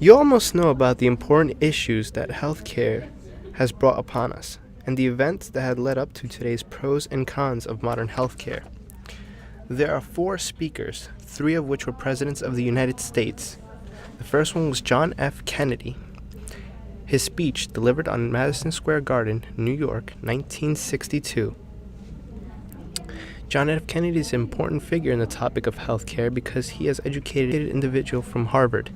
You almost know about the important issues that healthcare has brought upon us and the events that had led up to today's pros and cons of modern healthcare. There are 4 speakers, 3 of which were presidents of the United States. The first one was John F. Kennedy. His speech, delivered on Madison Square Garden, New York, 1962. John F. Kennedy is an important figure in the topic of healthcare because he is an educated individual from Harvard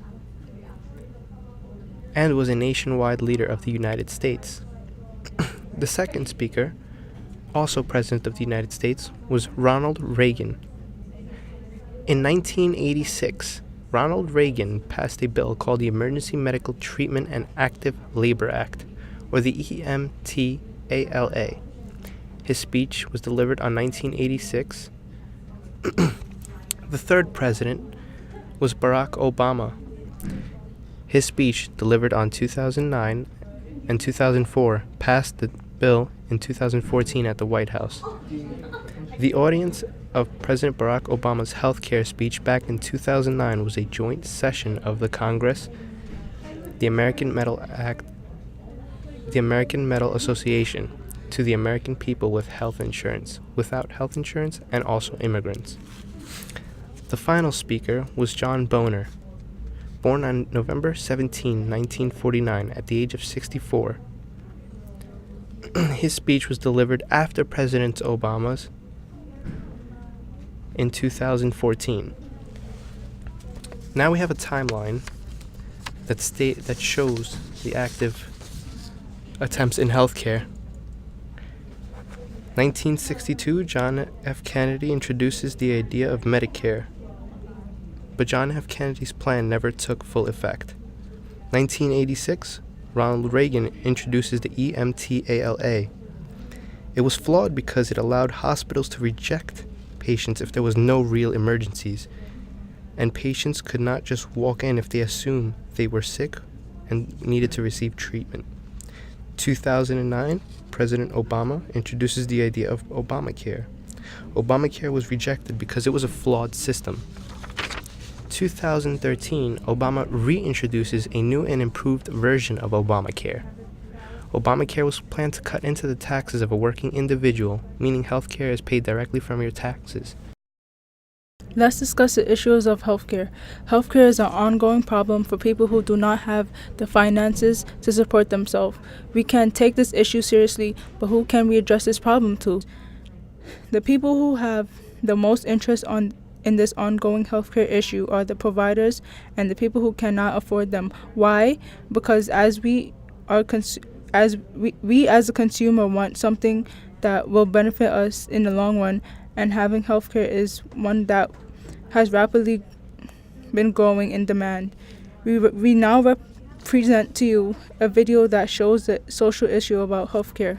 and was a nationwide leader of the United States. The second speaker, also President of the United States, was Ronald Reagan. In 1986, Ronald Reagan passed a bill called the Emergency Medical Treatment and Active Labor Act, or the EMTALA. His speech was delivered on 1986. The third president was Barack Obama. His speech, delivered on 2009 and 2004, passed the bill in 2014 at the White House. The audience of President Barack Obama's healthcare speech back in 2009 was a joint session of the Congress, the American Medical Association, to the American people with health insurance, without health insurance, and also immigrants. The final speaker was John Boehner, born on November 17, 1949, at the age of 64. His speech was delivered after President Obama's in 2014. Now we have a timeline that shows the active attempts in healthcare. 1962, John F. Kennedy introduces the idea of Medicare, but John F. Kennedy's plan never took full effect. 1986, Ronald Reagan introduces the EMTALA. It was flawed because it allowed hospitals to reject patients if there was no real emergencies, and patients could not just walk in if they assumed they were sick and needed to receive treatment. 2009, President Obama introduces the idea of Obamacare. Obamacare was rejected because it was a flawed system. 2013, Obama reintroduces a new and improved version of Obamacare. Obamacare was planned to cut into the taxes of a working individual, meaning healthcare is paid directly from your taxes. Let's discuss the issues of healthcare. Healthcare is an ongoing problem for people who do not have the finances to support themselves. We can take this issue seriously, but who can we address this problem to? The people who have the most interest in this ongoing healthcare issue are the providers and the people who cannot afford them. Why? Because as we as a consumer want something that will benefit us in the long run, and having healthcare is one that has rapidly been growing in demand. We now present to you a video that shows the social issue about healthcare.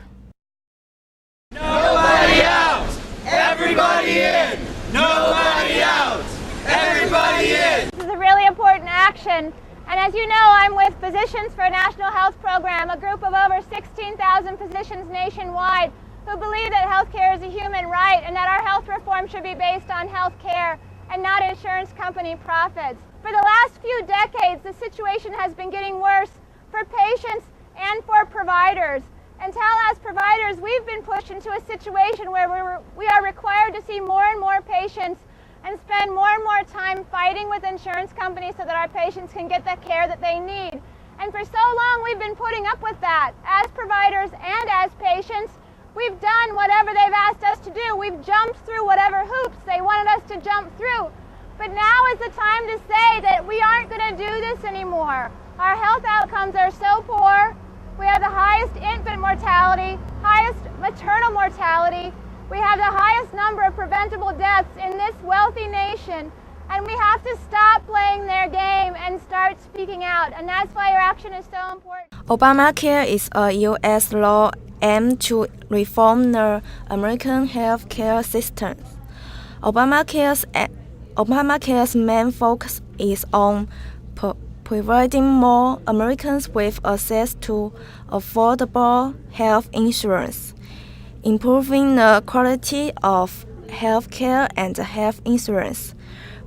Nobody out! Everybody in! Nobody out! Everybody in! This is a really important action, and as you know, I'm with Physicians for a National Health Program, a group of over 16,000 physicians nationwide who believe that healthcare is a human right and that our health reform should be based on healthcare and not insurance company profits. For the last few decades, the situation has been getting worse for patients and for providers. Until as providers, we've been pushed into a situation where we are required to see more and more patients and spend more and more time fighting with insurance companies so that our patients can get the care that they need. And for so long, we've been putting up with that. As providers and as patients, we've done whatever they've asked us to do. We've jumped through whatever hoops they wanted us to jump through. But now is the time to say that we aren't going to do this anymore. Our health outcomes are so poor. We have the highest infant mortality, highest maternal mortality. We have the highest number of preventable deaths in this wealthy nation. And we have to stop playing their game and start speaking out. And that's why your action is so important. Obamacare is a U.S. law aimed to reform the American health care system. Obamacare's main focus is on providing more Americans with access to affordable health insurance, improving the quality of health care and health insurance,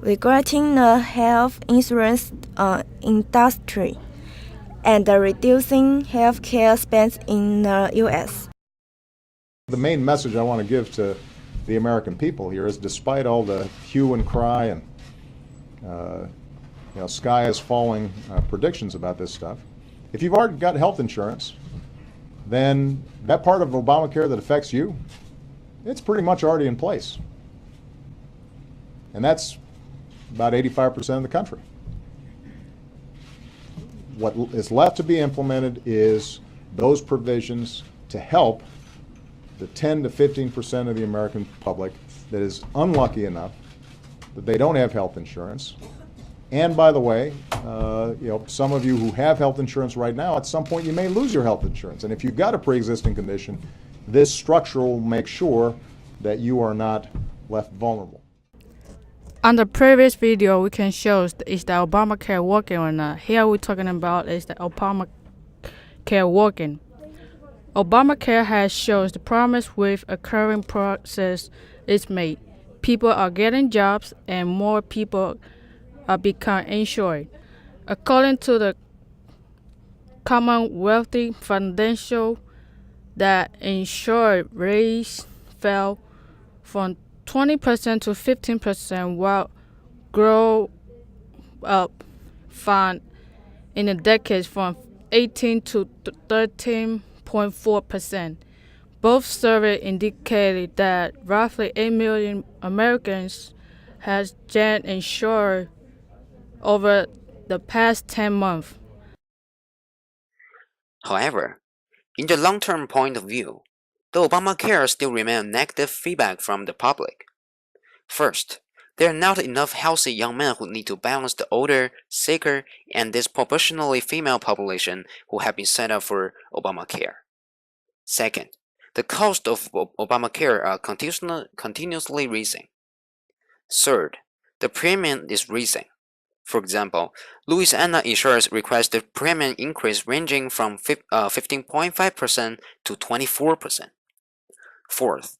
regulating the health insurance industry, and reducing healthcare spends in the U.S. The main message I want to give to the American people here is, despite all the hue and cry and sky is falling predictions about this stuff, if you've already got health insurance, then that part of Obamacare that affects you, it's pretty much already in place. And that's about 85% of the country. What is left to be implemented is those provisions to help the 10 to 15% of the American public that is unlucky enough that they don't have health insurance. And by the way, some of you who have health insurance right now, at some point you may lose your health insurance. And if you've got a pre-existing condition, this structure will make sure that you are not left vulnerable. On the previous video, we can show is the Obamacare working or not. Here we're talking about is the Obamacare working. Obamacare has shows the promise with a current process is made. People are getting jobs and more people are becoming insured. According to the Commonwealth Foundation, that insured rates fell from 20% to 15%, while grow up fund in the decades from 18 to 13.4%. Both surveys indicated that roughly 8 million Americans has been insured over the past 10 months. However, in the long-term point of view, the Obamacare still remains negative feedback from the public. First, there are not enough healthy young men who need to balance the older, sicker, and disproportionately female population who have been set up for Obamacare. Second, the cost of Obamacare are continuously rising. Third, the premium is rising. For example, Louisiana insurers request the premium increase ranging from 15.5% to 24%. Fourth,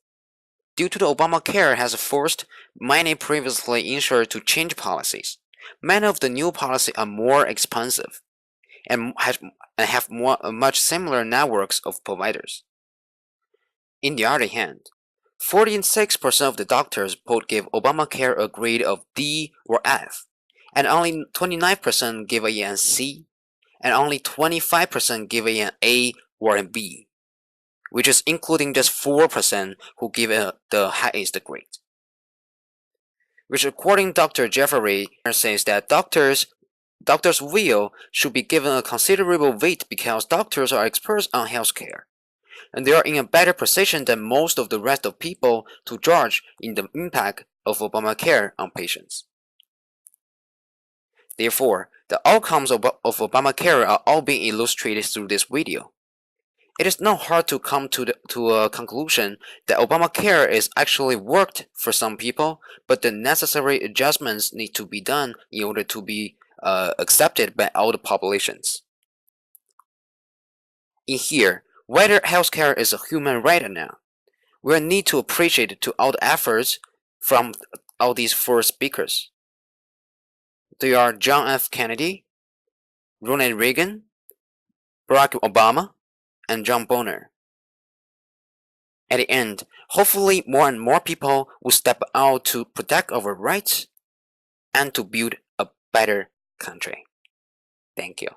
due to the Obamacare has forced many previously insured to change policies, many of the new policies are more expensive and have much similar networks of providers. In the other hand, 46% of the doctors both give Obamacare a grade of D or F, and only 29% give it an C, and only 25% give it an A or a B, which is including just 4% who give it the highest grade. Which, according to Dr. Jeffrey, says that doctors' will should be given a considerable weight because doctors are experts on healthcare, and they are in a better position than most of the rest of people to judge in the impact of Obamacare on patients. Therefore, the outcomes of Obamacare are all being illustrated through this video. It is not hard to come to a conclusion that Obamacare is actually worked for some people, but the necessary adjustments need to be done in order to be accepted by all the populations. In here, whether healthcare is a human right or not, we need to appreciate to all the efforts from all these four speakers. They are John F. Kennedy, Ronald Reagan, Barack Obama, and John Bonner. At the end, hopefully more and more people will step out to protect our rights and to build a better country. Thank you.